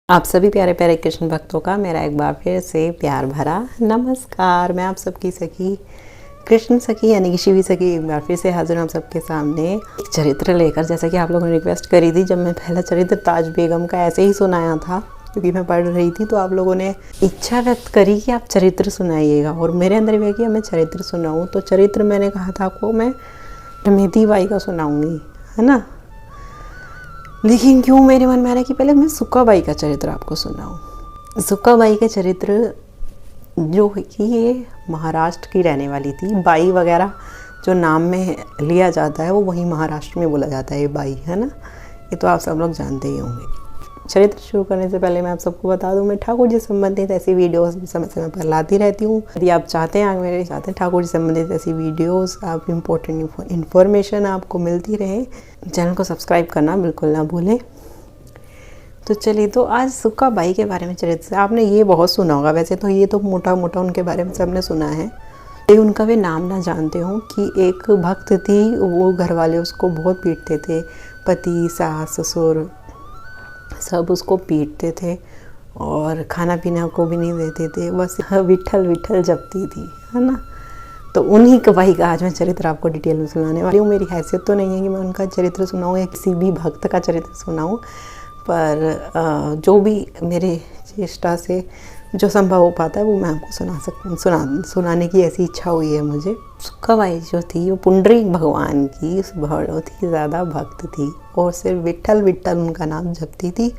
आप सभी प्यारे प्यारे कृष्ण भक्तों का मेरा एक बार फिर से प्यार भरा नमस्कार। मैं आप सबकी सखी कृष्ण सखी यानी कि शिवी सखी एक बार फिर से हाजिर हूँ आप सबके सामने एक चरित्र लेकर। जैसा कि आप लोगों ने रिक्वेस्ट करी थी, जब मैं पहला चरित्र ताज बेगम का ऐसे ही सुनाया था क्योंकि मैं पढ़ रही थी, तो आप लोगों ने इच्छा व्यक्त करी कि आप चरित्र सुनाइएगा और मेरे अंदर भी कि मैं चरित्र सुनाऊँ। तो चरित्र मैंने कहा था आपको मैं मेधी बाई का सुनाऊँगी, है ना। लेकिन क्यों मेरे मन में आ रहा है कि पहले मैं सुक्का बाई का चरित्र आपको सुनाऊं। सुक्का बाई के चरित्र जो कि ये महाराष्ट्र की रहने वाली थी। बाई वगैरह जो नाम में लिया जाता है वो वहीं महाराष्ट्र में बोला जाता है, ये बाई, है ना। ये तो आप सब लोग जानते ही होंगे। चरित्र शुरू करने से पहले मैं आप सबको बता दूं, मैं ठाकुर जी संबंधित ऐसी वीडियोस समय समय पर लाती रहती हूँ। यदि आप चाहते हैं ठाकुर जी संबंधित ऐसी वीडियोस, आप इम्पोर्टेंट इन्फॉर्मेशन आपको मिलती रहे, चैनल को सब्सक्राइब करना बिल्कुल ना भूलें। तो चलिए, तो आज सुक्का बाई के बारे में चरित्र आपने ये बहुत सुना होगा। वैसे तो ये तो मोटा मोटा उनके बारे में सबने सुना है, उनका वे नाम ना जानते हो कि एक भक्त थी, वो घर वाले उसको बहुत पीटते थे। पति, सास, ससुर सब उसको पीटते थे और खाना पीना को भी नहीं देते थे, बस विठल विठल जपती थी, है ना। तो उन्हीं बाई का आज मैं चरित्र आपको डिटेल में सुनाने वाली हूँ। मेरी हैसियत तो नहीं है कि मैं उनका चरित्र सुनाऊँ या किसी भी भक्त का चरित्र सुनाऊँ, पर जो भी मेरे चेष्टा से जो संभव हो पाता है वो मैं आपको सुनाने की ऐसी इच्छा हुई है मुझे। सुक्का बाई जो थी वो पुंडरीक भगवान की बहुत ही ज़्यादा भक्त थी और सिर्फ विठल विठल उनका नाम जपती थी।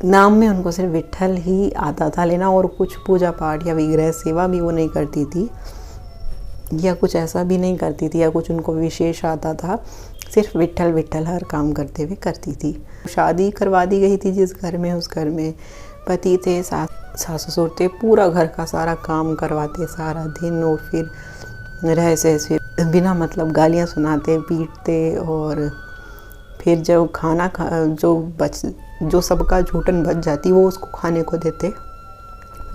नाम में उनको सिर्फ विठल ही आता था लेना, और कुछ पूजा पाठ या विग्रह सेवा भी वो नहीं करती थी या कुछ ऐसा भी नहीं करती थी या कुछ उनको विशेष आता था। सिर्फ विठल विठल हर काम करते हुए करती थी। शादी करवा दी गई थी जिस घर में, उस घर में पति थे, सास ससुर थे, पूरा घर का सारा काम करवाते सारा दिन, और फिर रह से बिना मतलब गालियाँ सुनाते, पीटते, और फिर जब खाना जो सबका झूठन बच जाती वो उसको खाने को देते।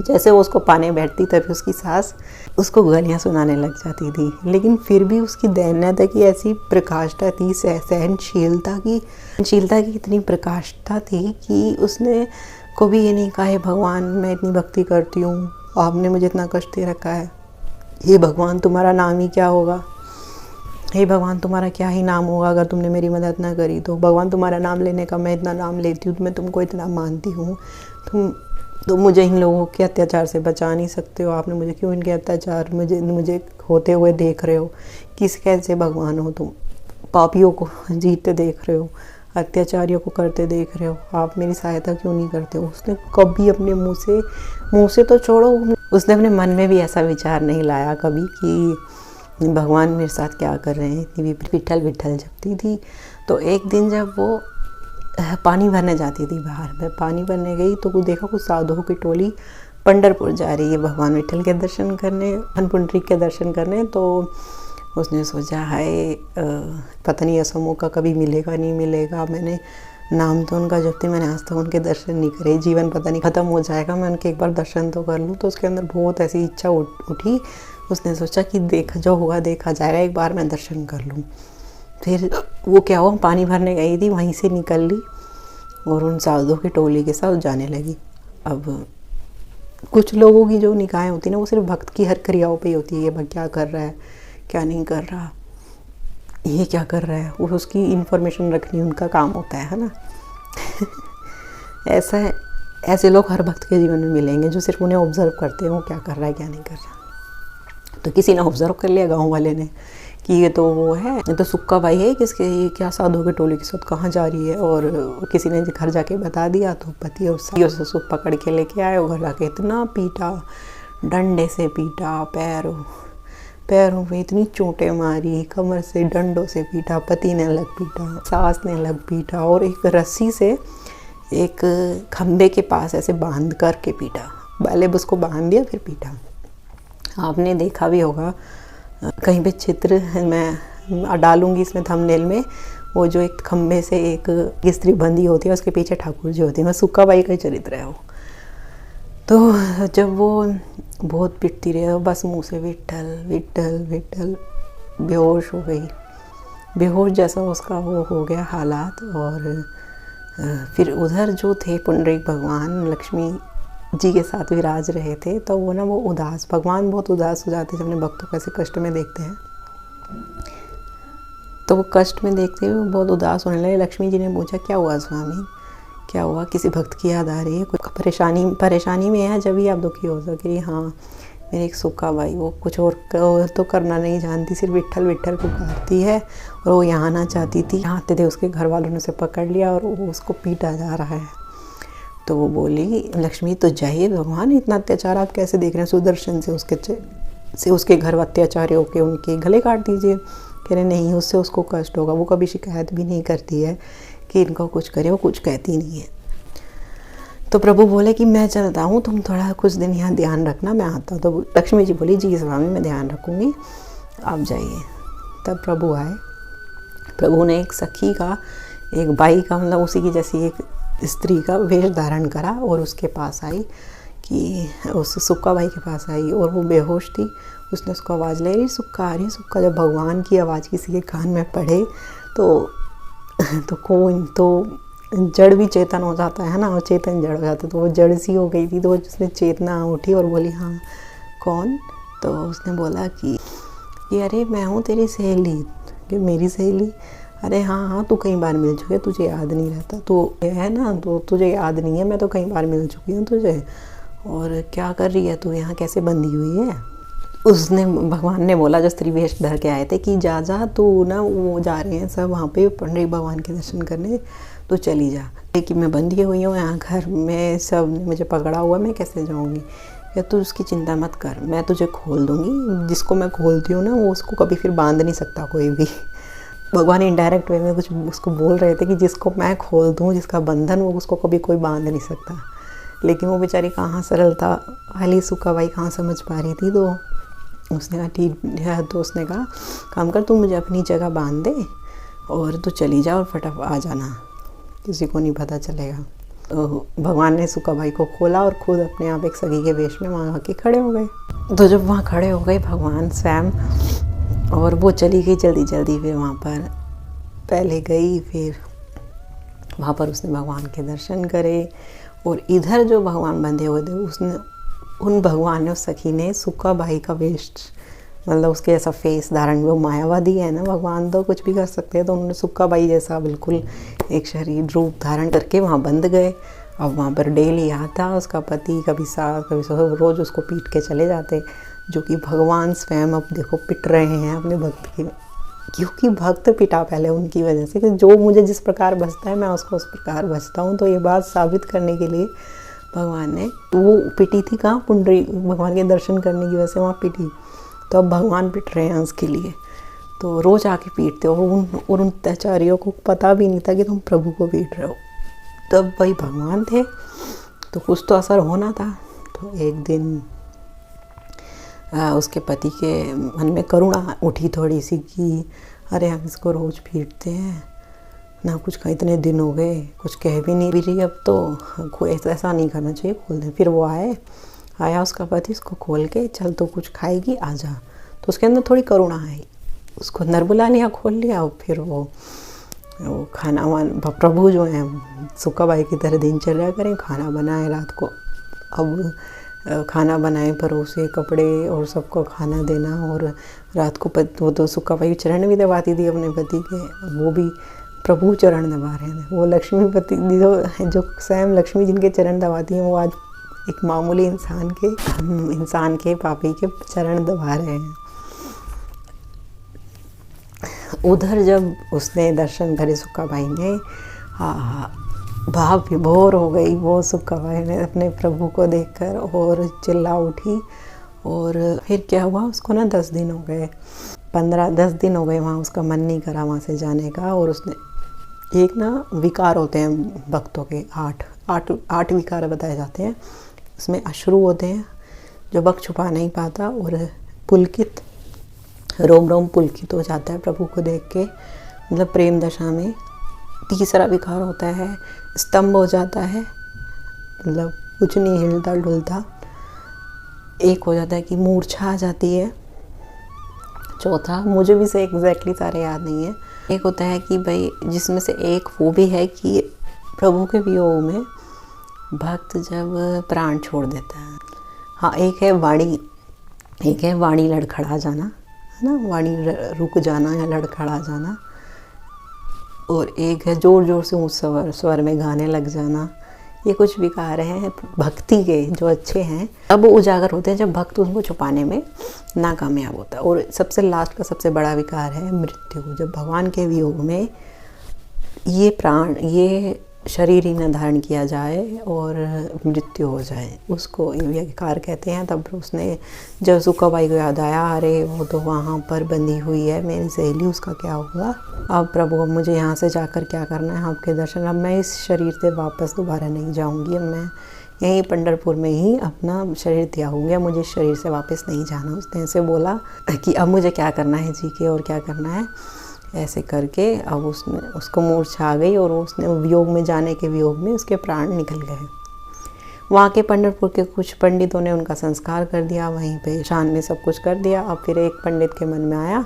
जैसे वो उसको पाने बैठती तभी उसकी सास उसको गालियाँ सुनाने लग जाती थी। लेकिन फिर भी उसकी दैन्यता की ऐसी प्रकाष्ठा थी, सहनशीलता की इतनी प्रकाष्ठा थी कि उसने कभी ये नहीं कहा है भगवान मैं इतनी भक्ति करती हूँ, आपने मुझे इतना कष्ट दे रखा है, हे भगवान तुम्हारा नाम ही क्या होगा, हे भगवान तुम्हारा क्या ही नाम होगा अगर तुमने मेरी मदद ना करी तो। भगवान तुम्हारा नाम लेने का मैं इतना नाम लेती हूँ, मैं तुमको इतना मानती हूँ, तुम मुझे इन लोगों के अत्याचार से बचा नहीं सकते हो, आपने मुझे क्यों इनके अत्याचार मुझे होते हुए देख रहे हो, किस कैसे भगवान हो तुम, पापियों को जीतते देख रहे हो, अत्याचारियों को करते देख रहे हो, आप मेरी सहायता क्यों नहीं करते हो। उसने कभी अपने मुंह से तो छोड़ो, उसने अपने मन में भी ऐसा विचार नहीं लाया कभी कि भगवान मेरे साथ क्या कर रहे हैं। इतनी भी विठल विठल जपती थी। तो एक दिन जब वो पानी भरने जाती थी बाहर, मैं पानी भरने गई तो वो देखा कुछ साधुओं की टोली पंढरपुर जा रही है भगवान विठल के दर्शन करने, पुंडरीक के दर्शन करने। तो उसने सोचा है पता नहीं ऐसा मौका कभी मिलेगा नहीं मिलेगा, मैंने नाम तो उनका जपती, मैंने आज तक उनके दर्शन नहीं करे, जीवन पता नहीं ख़त्म हो जाएगा, मैं उनके एक बार दर्शन तो कर लूँ। तो उसके अंदर बहुत ऐसी इच्छा उठी, उसने सोचा कि जो होगा देखा जाएगा, एक बार मैं दर्शन कर लूँ। फिर वो क्या हुआ, पानी भरने गई थी, वहीं से निकल ली और उन साधुओं की टोली के साथ जाने लगी। अब कुछ लोगों की जो निकाहें होती हैं ना, वो सिर्फ भक्त की हर क्रियाओं पे ही होती है, ये क्या कर रहा है, क्या नहीं कर रहा, ये क्या कर रहा है, वो उसकी इन्फॉर्मेशन रखनी उनका काम होता है ना। ऐसे लोग हर भक्त के जीवन में मिलेंगे जो सिर्फ उन्हें ऑब्जर्व करते हैं, वो क्या कर रहा है क्या नहीं कर रहा। तो किसी ने ऑब्जर्व कर लिया गाँव वाले ने कि ये तो वो है, ये तो सुक्का बाई है, किसके ये क्या साधु के टोली के साथ कहाँ जा रही है। और किसी ने घर जाके बता दिया तो पति और ससुर पकड़ के लेके आए, घर जाके इतना पीटा, डंडे से पीटा, पैरों पे इतनी चोटें मारी, कमर से डंडों से पीटा, पति ने अलग पीटा, सास ने अलग पीटा, और एक रस्सी से एक खंबे के पास ऐसे बांध करके पीटा। पहले उसको बांध दिया फिर पीटा। आपने देखा भी होगा, कहीं पे चित्र मैं डालूंगी इसमें थंबनेल में, वो जो एक खंबे से एक स्त्री बंधी होती है, उसके पीछे ठाकुर जी होती है, मैं सुक्का बाई का चरित्र है वो। तो जब वो बहुत पिटती रही, बस मुंह से विठल विठल विठल, बेहोश हो गई, बेहोश जैसा उसका वो हो गया हालात। और फिर उधर जो थे पुंडरीक भगवान लक्ष्मी जी के साथ विराज रहे थे, तो वो ना वो उदास, भगवान बहुत उदास हो जाते हैं जब अपने भक्तों को ऐसे कष्ट में देखते हैं। तो वो कष्ट में देखते हुए बहुत उदास होने लगे। लक्ष्मी जी ने पूछा, क्या हुआ स्वामी, क्या हुआ, किसी भक्त की याद आ रही है, कोई परेशानी में है, जब ही आप दुखी हो सके। हाँ, मेरी एक सुक्का बाई, वो कुछ और तो करना नहीं जानती, सिर्फ विट्ठल विट्ठल पुकारती है, और वो यहाँ आना चाहती थी। यहाँ आते थे, उसके घर वालों ने उसे पकड़ लिया और वो उसको पीटा जा रहा है। तो वो बोली, लक्ष्मी तो जाइए, भगवान इतना अत्याचार आप कैसे देख रहे हैं, सुदर्शन से उसके घर अत्याचारियों के उनके गले काट दीजिए। कह रहे नहीं, उससे उसको कष्ट होगा, वो कभी शिकायत भी नहीं करती है कि इनको कुछ करे, वो कुछ कहती नहीं है। तो प्रभु बोले कि मैं चलता हूँ, तुम थोड़ा कुछ दिन यहाँ ध्यान रखना, मैं आता हूँ। तो लक्ष्मी जी बोली, जी स्वामी मैं ध्यान रखूँगी, आप जाइए। तब प्रभु आए। प्रभु ने एक सखी का, एक बाई का, मतलब उसी की जैसी एक स्त्री का वेश धारण करा और उसके पास आई, कि उस सुक्का बाई के पास आई, और वो बेहोश थी। उसने उसको आवाज़ ले रही, सुक्का आ रही, सुक्का। जब भगवान की आवाज़ किसी के कान में पड़े तो जड़ भी चेतन हो जाता है ना, और चेतन जड़ हो जाता है। तो वो जड़ सी हो गई थी, तो उसमें चेतना उठी और बोली, हाँ कौन? तो उसने बोला कि अरे मैं हूँ तेरी सहेली। कि मेरी सहेली? अरे हाँ, तू कई बार मिल चुकी है, तुझे याद नहीं रहता, तो है ना, तो तुझे याद नहीं है, मैं तो कई बार मिल चुकी हूँ तुझे। और क्या कर रही है तू यहाँ, कैसे बंधी हुई है? उसने, भगवान ने बोला, जो स्त्री वेश धर के आए थे, कि जा तू ना, वो जा रहे हैं सब वहाँ पे पंडित भगवान के दर्शन करने, तो चली जा। कि मैं बंधी हुई हूँ यहाँ घर में, सब ने मुझे पकड़ा हुआ, मैं कैसे जाऊँगी? या तू उसकी चिंता मत कर, मैं तुझे खोल दूँगी। जिसको मैं खोलती हूँ ना, वो उसको कभी फिर बांध नहीं सकता कोई भी। भगवान इनडायरेक्ट वे में कुछ उसको बोल रहे थे कि जिसको मैं खोल दूँ, जिसका बंधन, वो उसको कभी कोई बांध नहीं सकता। लेकिन वो बेचारी कहाँ सरलता वाली सुक्का बाई कहाँ समझ पा रही थी। तो उसने कहा ठीक है। तो उसने कहा, काम कर, तू मुझे अपनी जगह बांध दे और तू चली जा और फटाफट आ जाना, किसी को नहीं पता चलेगा। तो भगवान ने सुक्का बाई को खोला और खुद अपने आप एक सगी के वेश में वहाँ आके खड़े हो गए। तो जब वहाँ खड़े हो गए भगवान स्वयं, और वो चली गई जल्दी जल्दी, फिर वहाँ पर पहले गई, फिर वहाँ पर उसने भगवान के दर्शन करे। और इधर जो भगवान बंधे हुए थे, उन भगवान ने, उस सखी ने सुक्का बाई का वेश, मतलब उसके जैसा फेस धारण, वो मायावादी है ना, भगवान तो कुछ भी कर सकते हैं, तो उन्होंने सुक्का बाई जैसा बिल्कुल एक शरीर रूप धारण करके वहाँ बंध गए। अब वहाँ पर डेली आता उसका पति, कभी सास कभी ससुर, रोज़ उसको पीट के चले जाते, जो कि भगवान स्वयं अब देखो पिट रहे हैं अपने भक्त की, क्योंकि भक्त पिटा पहले उनकी वजह से, कि जो मुझे जिस प्रकार बचता है मैं उसको उस प्रकार बचता हूँ। तो ये बात साबित करने के लिए भगवान ने, वो पिटी थी कहाँ, पुंडरी भगवान के दर्शन करने की वजह से वहाँ पिटी, तो अब भगवान पिट रहे हैं उसके लिए। तो रोज़ आके पीटते, और उन अत्याचारियों को पता भी नहीं था कि तुम प्रभु को पीट रहे हो। तब भाई भगवान थे तो कुछ तो असर होना था। तो एक दिन उसके पति के मन में करुणा उठी थोड़ी सी, कि अरे हम इसको रोज़ पीटते हैं ना, कुछ का इतने दिन हो गए, कुछ कह भी नहीं रही, अब तो कोई ऐसा नहीं करना चाहिए, खोल दे। फिर वो आया उसका पति, इसको खोल के, चल तो कुछ खाएगी, आ जा। तो उसके अंदर थोड़ी करुणा आई, उसको अंदर बुला लिया, खोल लिया। और फिर वो खाना प्रभु जो है सुक्का बाई की तरह दिनचर्या करें, खाना बनाए रात को। अब खाना बनाए, परोसे, कपड़े और सबको खाना देना, और रात को वो तो सुक्का बाई चरण भी दबाती थी अपने पति के, वो भी प्रभु चरण दबा रहे थे। वो लक्ष्मीपति जो स्वयं लक्ष्मी जिनके चरण दबाती हैं, वो आज एक मामूली इंसान के पापी के चरण दबा रहे हैं। उधर जब उसने दर्शन करे सुक्का बाई ने, भाव विभोर हो गई वो सुक्का बाई ने अपने प्रभु को देखकर, और चिल्ला उठी। और फिर क्या हुआ, उसको ना 10 दिन हो गए, 10 दिन हो गए, वहाँ उसका मन नहीं करा वहाँ से जाने का। और उसने एक ना विकार होते हैं भक्तों के, 8 विकार बताए जाते हैं। उसमें अश्रु होते हैं, जो भक्त छुपा नहीं पाता, और पुलकित, रोम रोम पुलकित हो जाता है प्रभु को देख के, मतलब प्रेम दशा में। तीसरा विकार होता है स्तंभ हो जाता है, मतलब कुछ नहीं हिलता डुलता। एक हो जाता है कि मूर्छा आ जाती है। चौथा, मुझे भी से एग्जैक्टली सारे याद नहीं है। एक होता है कि भाई, जिसमें से एक वो भी है कि प्रभु के वियोग में भक्त जब प्राण छोड़ देता है, हाँ, एक है वाणी लड़खड़ा जाना, है ना, वाणी रुक जाना या लड़खड़ा जाना, और एक है जोर जोर से ऊँच स्वर में गाने लग जाना। ये कुछ विकार हैं भक्ति के जो अच्छे हैं, अब वो उजागर होते हैं जब भक्त उनको छुपाने में नाकामयाब होता है। और सबसे लास्ट का सबसे बड़ा विकार है मृत्यु, जब भगवान के वियोग में ये शरीर ही न धारण किया जाए और मृत्यु हो जाए, उसको ये विकार कहते हैं। तब उसने जब सुक्काबाई को याद आया, अरे वो तो वहाँ पर बंधी हुई है मेरी सहेली, उसका क्या होगा। अब प्रभु, अब मुझे यहाँ से जाकर क्या करना है, आपके दर्शन। अब मैं इस शरीर से वापस दोबारा नहीं जाऊँगी, अब मैं यहीं पंढरपुर में ही अपना शरीर त्यागूंगी, अब मुझे शरीर से वापस नहीं जाना। उसने ऐसे बोला कि अब मुझे क्या करना है जी के, और क्या करना है, ऐसे करके अब उसको मूर्छा आ गई और उसने वियोग में जाने के वियोग में उसके प्राण निकल गए। वहाँ के पंढरपुर के कुछ पंडितों ने उनका संस्कार कर दिया, वहीं पे शान में सब कुछ कर दिया। अब फिर एक पंडित के मन में आया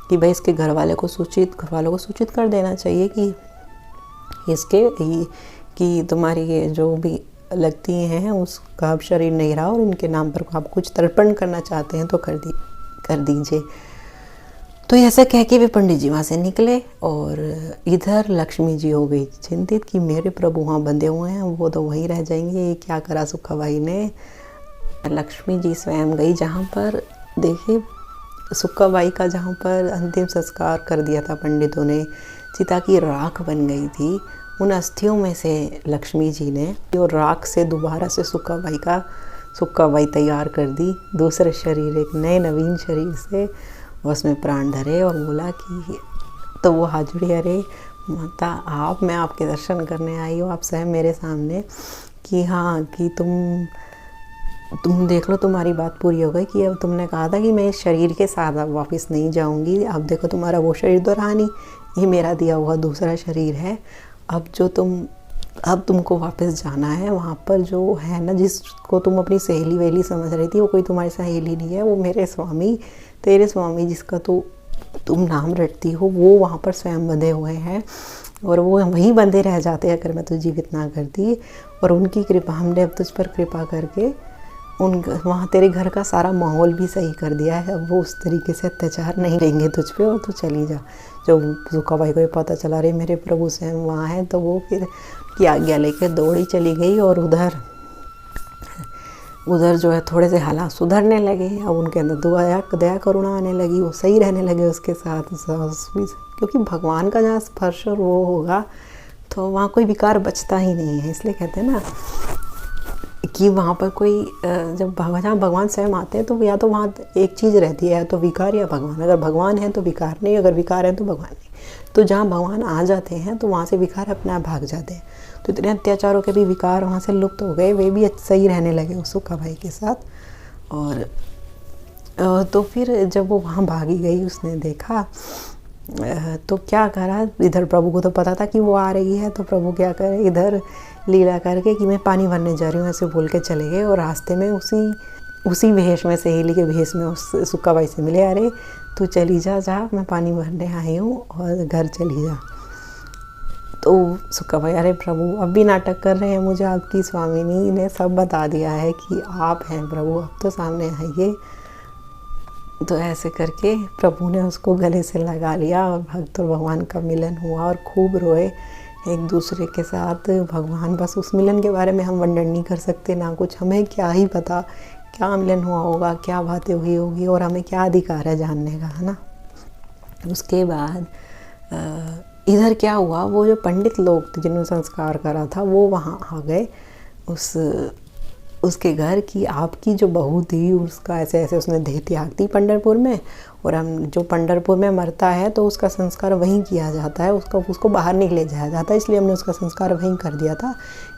कि भाई इसके घर वालों को सूचित कर देना चाहिए कि तुम्हारी ये जो भी लगती हैं उसका अब शरीर नहीं रहा और इनके नाम पर आप कुछ तर्पण करना चाहते हैं तो कर दीजिए। तो ऐसा कह के वे पंडित जी वहाँ से निकले, और इधर लक्ष्मी जी हो गई चिंतित कि मेरे प्रभु वहाँ बंधे हुए हैं, वो तो वहीं रह जाएंगे, ये क्या करा सुक्काबाई ने। लक्ष्मी जी स्वयं गई जहाँ पर, देखिए, सुक्काबाई का जहाँ पर अंतिम संस्कार कर दिया था पंडितों ने, चिता की राख बन गई थी। उन अस्थियों में से लक्ष्मी जी ने और राख से दोबारा से सुक्काबाई तैयार कर दी, दूसरे शरीर, एक नए नवीन शरीर से उसमें प्राण धरे और बोला कि, तो वो हाथ जुड़ी, अरे माता आप, मैं आपके दर्शन करने आई हूँ, आप स्वयं मेरे सामने, कि हाँ, कि तुम देख लो, तुम्हारी बात पूरी हो गई, कि अब तुमने कहा था कि मैं इस शरीर के साथ अब वापस नहीं जाऊँगी, अब देखो तुम्हारा वो शरीर तो रहा नहीं, ये मेरा दिया हुआ दूसरा शरीर है। अब तुमको वापस जाना है, वहाँ पर जो है ना, जिसको तुम अपनी सहेली वहेली समझ रही थी, वो कोई तुम्हारी सहेली नहीं है, वो मेरे स्वामी, तेरे स्वामी जिसका तुम नाम रटती हो, वो वहाँ पर स्वयं बंधे हुए हैं, और वो वहीं बंधे रह जाते अगर मैं तुझे जीवित ना करती। और उनकी कृपा, हमने अब तुझ पर कृपा करके वहाँ तेरे घर का सारा माहौल भी सही कर दिया है, अब वो उस तरीके से अत्याचार नहीं करेंगे तुझ पे, और तू चली जा। जब सुक्काबाई को पता चला रहे मेरे प्रभु स्वयं वहाँ हैं, तो वो फिर की आज्ञा लेकर दौड़ी चली गई, और उधर जो है थोड़े से हालात सुधरने लगे। अब उनके अंदर दया करुणा आने लगी, वो सही रहने लगे उसके साथ, क्योंकि भगवान का जहाँ स्पर्श और वो होगा तो वहाँ कोई विकार बचता ही नहीं है। इसलिए कहते हैं ना कि वहाँ पर कोई जब जहाँ भगवान स्वयं आते हैं तो या तो वहाँ एक चीज़ रहती है, या तो विकार या भगवान। अगर भगवान है तो विकार नहीं, अगर विकार है तो भगवान नहीं। तो जहाँ भगवान आ जाते हैं तो वहाँ से विकार अपने आप भाग जाते हैं। तो इतने अत्याचारों के भी विकार वहाँ से लुप्त हो गए, वे भी सही रहने लगे उस सुक्काबाई के साथ। और तो फिर जब वो वहाँ भागी गई, उसने देखा तो क्या करा, इधर प्रभु को तो पता था कि वो आ रही है, तो प्रभु क्या करे, इधर लीला करके कि मैं पानी भरने जा रही हूँ ऐसे बोल के चले गए। और रास्ते में उसी वेश में, सहेली के वेश में उस सुक्काबाई से मिले, अरे तू चली जा, मैं पानी भरने आई हूँ और घर चली जा। तो सुक्काबाई, अरे प्रभु अब भी नाटक कर रहे हैं, मुझे आपकी स्वामिनी ने सब बता दिया है कि आप हैं प्रभु, अब तो सामने आइए। तो ऐसे करके प्रभु ने उसको गले से लगा लिया, और भक्त और भगवान का मिलन हुआ, और खूब रोए एक दूसरे के साथ। भगवान, बस उस मिलन के बारे में हम वर्णन नहीं कर सकते, ना कुछ, हमें क्या ही पता क्या मिलन हुआ होगा, क्या बातें हुई होगी, और हमें क्या अधिकार है जानने का, है ना। उसके बाद इधर क्या हुआ, वो जो पंडित लोग थे जिन्होंने संस्कार करा था, वो वहाँ आ गए उसके घर की आपकी जो बहू थी, उसका ऐसे ऐसे उसने देह त्याग दी पंढरपुर में। और हम जो पंढरपुर में मरता है तो उसका संस्कार वहीं किया जाता है, उसको बाहर नहीं ले जाया जाता, इसलिए हमने उसका संस्कार वहीं कर दिया था।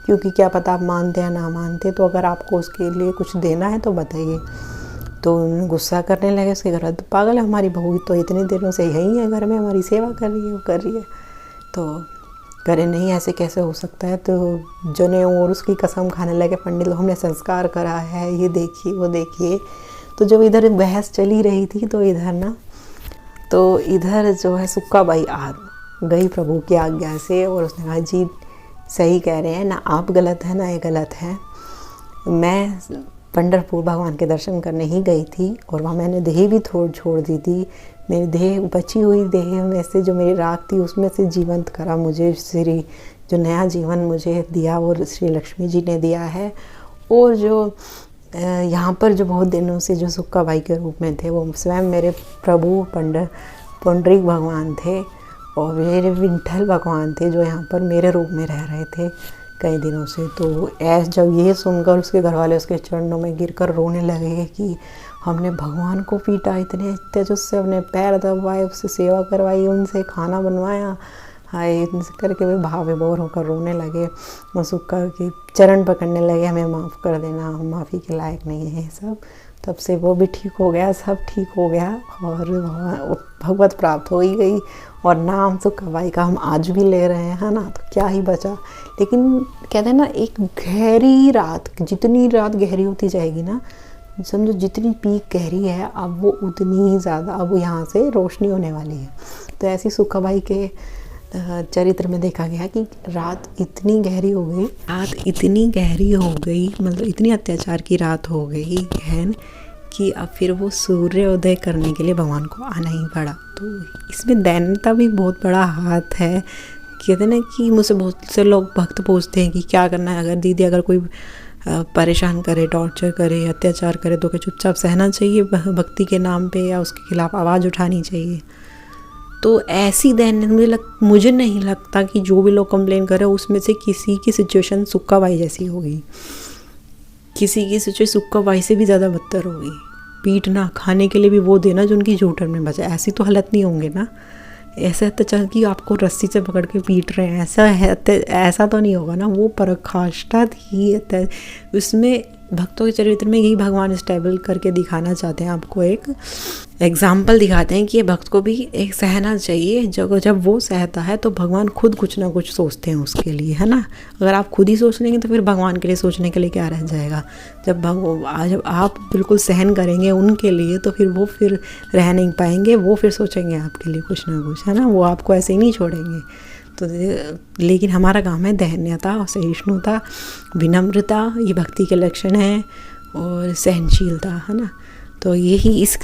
क्योंकि क्या पता आप मानते या ना मानते, तो अगर आपको उसके लिए कुछ देना है तो बताइए। तो उन्होंने गुस्सा करने लगे उसके घर, तो पागल है हमारी बहू, तो इतने दिनों से यहीं है घर में, हमारी सेवा कर रही है, वो कर रही है। तो करे नहीं, ऐसे कैसे हो सकता है। तो जने और उसकी कसम खाने लगे पंडित, हमने संस्कार करा है, ये देखिए वो देखिए। तो जब इधर बहस चली रही थी तो इधर जो है सुक्काबाई आ गई प्रभु की आज्ञा से, और उसने कहा जी सही कह रहे हैं, ना आप गलत हैं ना ये गलत है। मैं पंढरपुर भगवान के दर्शन करने ही गई थी और वहाँ मैंने देह भी छोड़ दी थी। मेरी देह, बची हुई देह में से जो मेरी राख थी उसमें से जीवंत करा मुझे श्री, जो नया जीवन मुझे दिया वो श्री लक्ष्मी जी ने दिया है। और जो यहाँ पर जो बहुत दिनों से जो सुक्का बाई के रूप में थे वो स्वयं मेरे प्रभु पुंडरीक भगवान थे और मेरे विंठल भगवान थे जो यहाँ पर मेरे रूप में रह रहे थे कई दिनों से। तो जब ये सुनकर उसके घर वाले उसके चरणों में गिरकर रोने लगे कि हमने भगवान को पीटा, इतने तेज से अपने पैर दबाए, उससे सेवा करवाई, उनसे खाना बनवाया, हाय करके वे भाव विभोर होकर रोने लगे और सुक्का के चरण पकड़ने लगे, हमें माफ़ कर देना, हम माफ़ी के लायक नहीं है सब। तब से वो भी ठीक हो गया, सब ठीक हो गया और भगवत प्राप्त हो ही गई। और नाम सुक्का बाई का हम आज भी ले रहे हैं, है ना, तो क्या ही बचा। लेकिन कहते हैं ना, एक गहरी रात, जितनी रात गहरी होती जाएगी ना, समझो जितनी पीक गहरी है अब वो उतनी ही ज़्यादा अब यहाँ से रोशनी होने वाली है। तो ऐसी सुक्का बाई के चरित्र में देखा गया कि रात इतनी गहरी हो गई, मतलब इतनी अत्याचार की रात हो गई गहन कि अब फिर वो सूर्योदय करने के लिए भगवान को आना ही पड़ा। तो इसमें दैन्यता भी बहुत बड़ा हाथ है। कहते हैं ना कि मुझसे बहुत से लोग भक्त पूछते हैं कि क्या करना है, अगर दीदी अगर कोई परेशान करे, टॉर्चर करे, अत्याचार करे तो क्या चुपचाप सहना चाहिए भक्ति के नाम पे या उसके खिलाफ आवाज़ उठानी चाहिए? तो ऐसी दैन्य मुझे नहीं लगता कि जो भी लोग कंप्लेन कर रहे हैं उसमें से किसी की सिचुएशन सुक्का बाई जैसी होगी। किसी की सिचुएशन सुक्का बाई से भी ज़्यादा बदतर होगी। पीटना, खाने के लिए भी वो देना जो उनकी जूठन में बचा। ऐसी तो हालत नहीं होंगे ना, ऐसा अत्याचार कि आपको रस्सी से पकड़ के पीट रहे हैं, ऐसा तो नहीं होगा ना। वो पराकाष्ठा थी। उसमें भक्तों के चरित्र में यही भगवान स्टेबल करके दिखाना चाहते हैं, आपको एक एग्जाम्पल दिखाते हैं कि ये भक्त को भी एक सहना चाहिए। जब वो सहता है तो भगवान खुद कुछ ना कुछ सोचते हैं उसके लिए, है ना। अगर आप खुद ही सोच लेंगे तो फिर भगवान के लिए सोचने के लिए क्या रह जाएगा। जब आप बिल्कुल सहन करेंगे उनके लिए तो फिर वो फिर रह नहीं पाएंगे, वो फिर सोचेंगे आपके लिए कुछ ना कुछ, है ना। वो आपको ऐसे ही नहीं छोड़ेंगे। तो लेकिन हमारा काम है दहन्यता और सहिष्णुता, विनम्रता, ये भक्ति के लक्षण हैं, और सहनशीलता, है ना। तो यही इस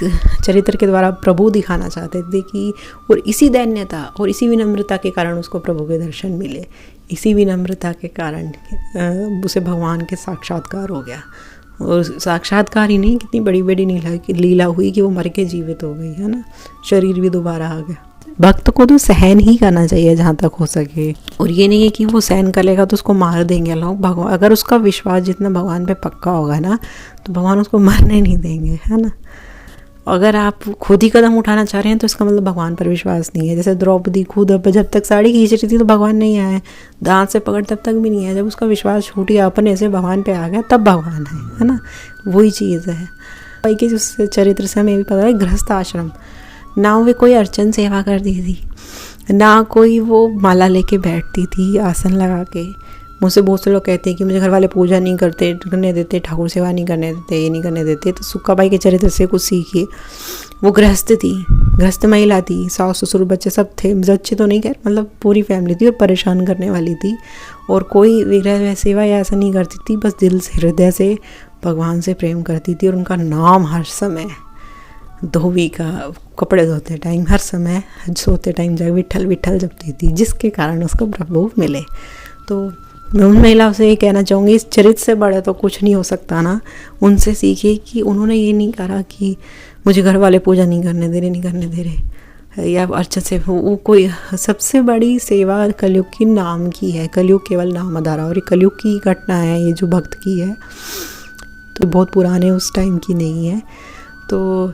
चरित्र के द्वारा प्रभु दिखाना चाहते थे कि और इसी दैन्यता और इसी विनम्रता के कारण उसको प्रभु के दर्शन मिले। इसी विनम्रता के कारण उसे भगवान के साक्षात्कार हो गया। और साक्षात्कार ही नहीं, कितनी बड़ी बड़ी लीला हुई कि वो मर के जीवित हो गई, है ना। शरीर भी दोबारा आ गया। भक्त को तो सहन ही करना चाहिए जहाँ तक हो सके। और ये नहीं है कि वो सहन कर लेगा तो उसको मार देंगे लोग। भगवान, अगर उसका विश्वास जितना भगवान पे पक्का होगा ना तो भगवान उसको मरने नहीं देंगे, है ना। अगर आप खुद ही कदम उठाना चाह रहे हैं तो इसका मतलब भगवान पर विश्वास नहीं है। जैसे द्रौपदी खुद जब तक साड़ी खींच रही थी तो भगवान नहीं आए, दांत से पकड़ तब तक भी नहीं आया। जब उसका विश्वास छूट गया, अपने से भगवान पे आ गया, तब भगवान है ना। वही चीज़ है भाई कि उस चरित्र से हमें भी पता है, गृहस्थ आश्रम ना वे कोई अर्चन सेवा करती थी, ना कोई वो माला लेके बैठती थी आसन लगा के। मुझसे बहुत से लोग कहते हैं कि मुझे घर वाले पूजा नहीं करने देते, ठाकुर सेवा नहीं करने देते, ये नहीं करने देते। तो सुक्का बाई के चरित्र से कुछ सीखिए। वो गृहस्थ थी, गृहस्थ महिला थी, सास ससुर बच्चे सब थे, बच्चे तो नहीं कह, मतलब पूरी फैमिली थी और परेशान करने वाली थी। और कोई विग्रह सेवा या ऐसा नहीं करती थी, बस दिल से हृदय से भगवान से प्रेम करती थी। और उनका नाम हर समय, धोबी का कपड़े धोते टाइम, हर समय सोते टाइम जब विठल विठल जपती थी, जिसके कारण उसको प्रभु मिले। तो मैं उन महिलाओं से ये कहना चाहूँगी, इस चरित्र से बड़े तो कुछ नहीं हो सकता ना। उनसे सीखिए कि उन्होंने ये नहीं कहा कि मुझे घर वाले पूजा नहीं करने दे रहे या अर्चन से। वो कोई सबसे बड़ी सेवा कलयुग की नाम की है। कलयुग केवल नाम आधारा, और ये कलयुग की घटना है, ये जो भक्त की है, तो बहुत पुराने उस टाइम की नहीं है। तो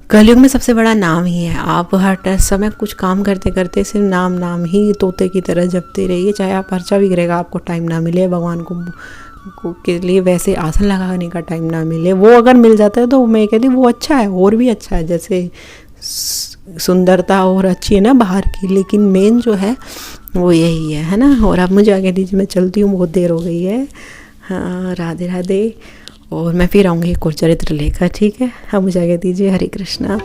कलयुग में सबसे बड़ा नाम ही है। आप हर समय कुछ काम करते करते सिर्फ नाम ही तोते की तरह जपते रहिए। चाहे आप अर्चा भी करेगा, आपको टाइम ना मिले, भगवान को के लिए वैसे आसन लगाने का टाइम ना मिले, वो अगर मिल जाता है तो मैं कहती हूँ वो अच्छा है, और भी अच्छा है। जैसे सुंदरता और अच्छी है ना बाहर की, लेकिन मेन जो है वो यही है ना। और आप मुझे आगे दीजिए, मैं चलती हूँ, बहुत देर हो गई है। हाँ, राधे राधे। और मैं फिर आऊँगी एक और चरित्र लेकर, ठीक है। अब मुझे आगे दीजिए। हरे कृष्णा।